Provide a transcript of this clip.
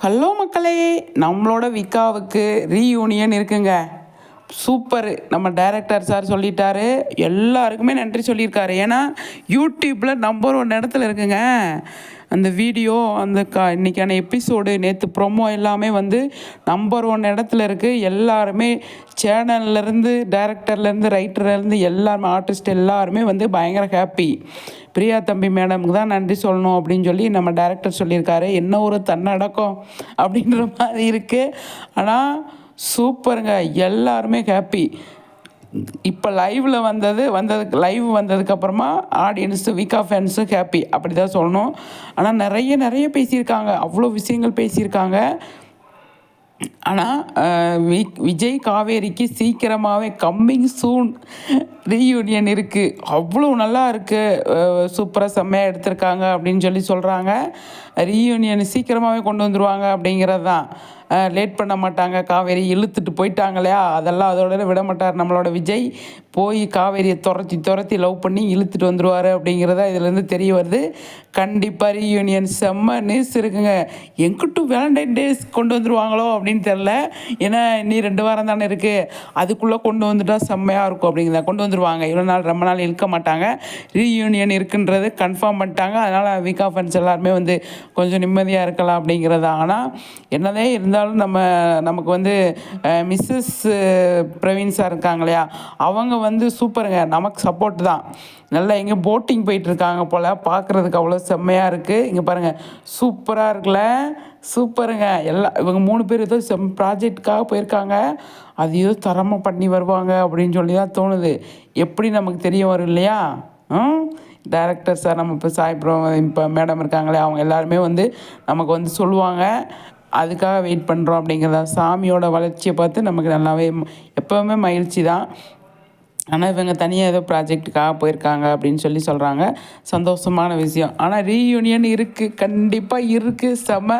Hello மக்களே, நம்மளோட விக்காவுக்கு reunion இருக்குங்க. சூப்பரு. நம்ம டைரக்டர் சார் சொல்லிட்டாரு, எல்லாருக்குமே நன்றி சொல்லியிருக்காரு. ஏன்னா யூடியூப்பில் நம்பர் 1 இடத்துல இருக்குங்க அந்த வீடியோ. அந்த இன்றைக்கான எபிசோடு, நேற்று ப்ரொமோ எல்லாமே வந்து நம்பர் 1 இடத்துல இருக்குது. எல்லாருமே சேனல்லேருந்து, டைரக்டர்லேருந்து, ரைட்டர்லேருந்து எல்லாருமே, ஆர்டிஸ்ட் எல்லாருமே வந்து பயங்கர ஹாப்பி. பிரியா தம்பி மேடமுக்கு தான் நன்றி சொல்லணும் அப்படின்னு சொல்லி நம்ம டைரக்டர் சொல்லியிருக்காரு. என்ன ஒரு தன்னடக்கம் அப்படின்ற மாதிரி இருக்குது. ஆனால் சூப்பருங்க, எல்லாருமே ஹாப்பி. இப்போ லைவ் வந்ததுக்கப்புறமா ஆடியன்ஸு, விகா ஃபேன்ஸும் ஹாப்பி, அப்படி தான் சொல்லணும். ஆனால் நிறைய பேசியிருக்காங்க, அவ்வளோ விஷயங்கள் பேசியிருக்காங்க. ஆனால் விஜய் காவேரிக்கு சீக்கிரமாகவே கம்மிங் சூன் ரீயூனியன் இருக்குது. அவ்வளோ நல்லா இருக்குது, சூப்பராக செம்மையாக எடுத்திருக்காங்க அப்படின்னு சொல்லி சொல்கிறாங்க. ரீயூனியன் சீக்கிரமாகவே கொண்டு வந்துடுவாங்க அப்படிங்கிறது தான். லேட் பண்ண மாட்டாங்க. காவேரி இழுத்துட்டு போயிட்டாங்க இல்லையா, அதெல்லாம் அதோட விட மாட்டார் நம்மளோட விஜய். போய் காவேரியை துரத்தி லவ் பண்ணி இழுத்துட்டு வந்துடுவார் அப்படிங்கிறத இதுலேருந்து தெரிய வருது. கண்டிப்பாக ரீயூனியன் செம்ம நியூஸ் இருக்குங்க. எங்கிட்டும் வேலண்டைன் டேஸ் கொண்டு வந்துடுவாங்களோ அப்படின்னு தெரில. ஏன்னா இன்னி 2 வாரம் தானே இருக்குது, அதுக்குள்ளே கொண்டு வந்துட்டா செம்மையாக இருக்கும் அப்படிங்கிறத. கொண்டு வந்துடுவாங்க, இவ்வளோ நாள் ரொம்ப நாள் இழுக்க மாட்டாங்க. ரீயூனியன் இருக்குன்றது கன்ஃபார்ம் பண்ணிட்டாங்க. அதனால் விகா ஃபேன்ஸ் எல்லாருமே வந்து கொஞ்சம் நிம்மதியாக இருக்கலாம் அப்படிங்கிறதா. ஆனால் என்னதே இருந்தாலும் நமக்கு வந்து மிஸ்ஸஸ் பிரவீன் சார் இருக்காங்க இல்லையா, அவங்க வந்து சூப்பருங்க, நமக்கு சப்போர்ட் தான். நல்லா எங்கே போட்டிங் போயிட்டுருக்காங்க போல், பார்க்குறதுக்கு அவ்வளோ செம்மையாக இருக்குது. இங்கே பாருங்கள், சூப்பராக இருக்குல்ல, சூப்பருங்க. இவங்க 3 பேர் ஏதோ ப்ராஜெக்டுக்காக போயிருக்காங்க. அது ஏதோ தரமாக பண்ணி வருவாங்க அப்படின்னு சொல்லி தான் தோணுது. எப்படி நமக்கு தெரிய வரும் இல்லையா. டைரக்டர் சார், நம்ம இப்போ இப்போ மேடம் இருக்காங்களே, அவங்க எல்லாருமே வந்து நமக்கு வந்து சொல்லுவாங்க. அதுக்காக வெயிட் பண்ணுறோம் அப்படிங்கிறதா. சாமியோட வளர்ச்சியை பார்த்து நமக்கு நல்லாவே எப்போவுமே மகிழ்ச்சி தான். ஆனால் இவங்க தனியாக ஏதோ ப்ராஜெக்டுக்காக போயிருக்காங்க அப்படின்னு சொல்லி சொல்கிறாங்க. சந்தோஷமான விஷயம். ஆனால் ரீயூனியன் இருக்குது, கண்டிப்பாக இருக்குது, செம.